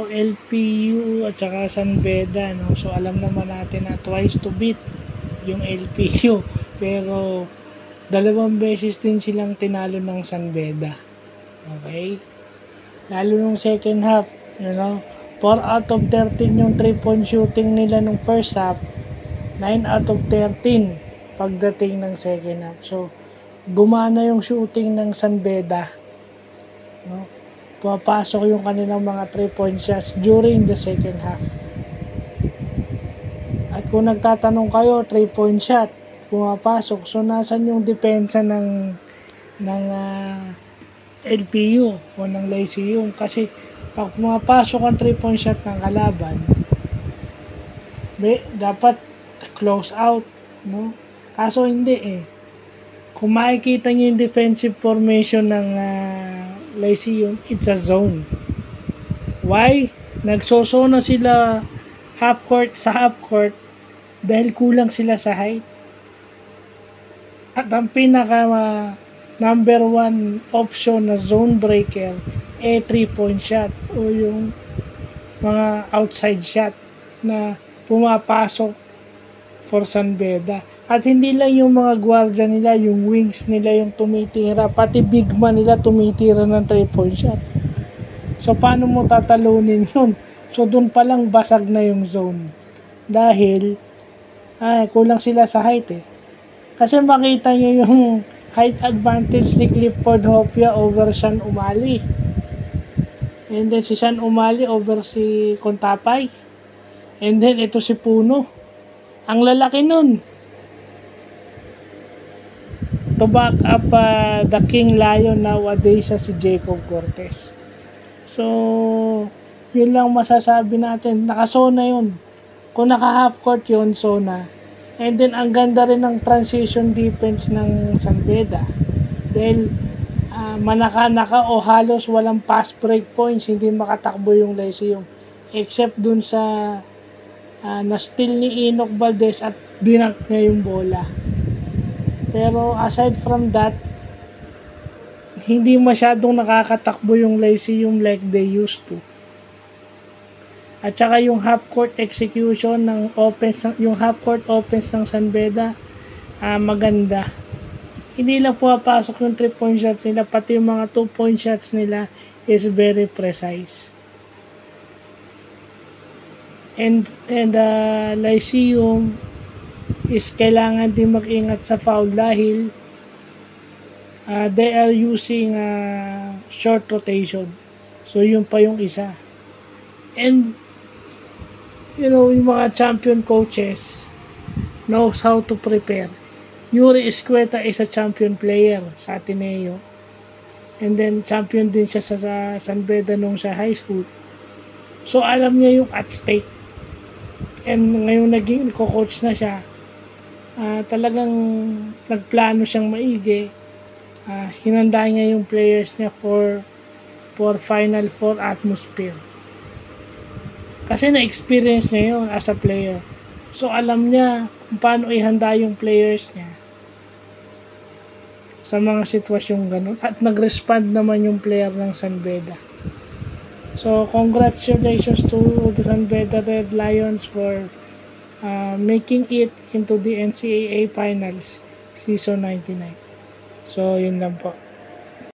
LPU at saka San Beda, no? So alam naman natin na twice to beat yung LPU, pero 2 beses din silang tinalo ng San Beda. Okay? Lalo nung second half, 4 out of 13 yung 3-point shooting nila nung first half, 9 out of 13 pagdating ng second half. So gumana yung shooting ng San Beda, no? Pumapasok yung kanilang mga 3-point shots during the second half. At kung nagtatanong kayo, 3-point shot pumapasok, so nasan yung depensa ng LPU o ng Lyceum? Kasi pag pumapasok ang 3-point shot ng kalaban, dapat close out, no? Kaso hindi Kung makikita nyo yung defensive formation ng Lyceum, it's a zone. Why? Nagsosona sila half court dahil kulang sila sa height. At ang pinaka number 1 option na zone breaker 3-point shot o yung mga outside shot na pumapasok for San Beda. At hindi lang yung mga gwardiya nila, yung wings nila yung tumitira, pati big man nila tumitira ng 3-point shot. So paano mo tatalunin yun? So doon pa lang basag na yung zone. Dahil kulang sila sa height Kasi makita nyo yung height advantage ni Clifford Hopia over Sean O'Malley. And then si Sean O'Malley over si Contapay. And then ito si Puno. Ang lalaki nun. To back up the King Lion nowadays si Jacob Cortez. So, yun lang masasabi natin. Nakasona yun. Kung naka-half court yun, zona. And then, ang ganda rin ng transition defense ng San Beda. Dahil, manaka-naka o halos walang pass break points, hindi makatakbo yung Lyceum. Except dun sa na-steal ni Enoch Valdez at dinunk niya yung bola. Pero, aside from that, hindi masyadong nakakatakbo yung Lyceum like they used to. At saka yung half-court execution ng offense, yung half-court offense ng San Beda, maganda. Hindi lang pumapasok yung 3-point shots nila, pati yung mga 2-point shots nila is very precise. And Lyceum is kailangan din mag-ingat sa foul dahil they are using short rotation. So yun pa yung isa. And yung mga champion coaches knows how to prepare. Yuri Escueta is a champion player sa Ateneo. And then champion din siya sa San Beda nung sa high school. So alam niya yung at stake. And ngayon naging coach na siya. Talagang nagplano siyang maigi. Hinanda niya yung players niya for Final Four atmosphere. Kasi na-experience niya yun as a player. So alam niya kung paano ihanda yung players niya sa mga sitwasyong ganun. At nag-respond naman yung player ng San Beda. So congratulations to the San Beda Red Lions for making it into the NCAA Finals Season 99. So, yun lang po.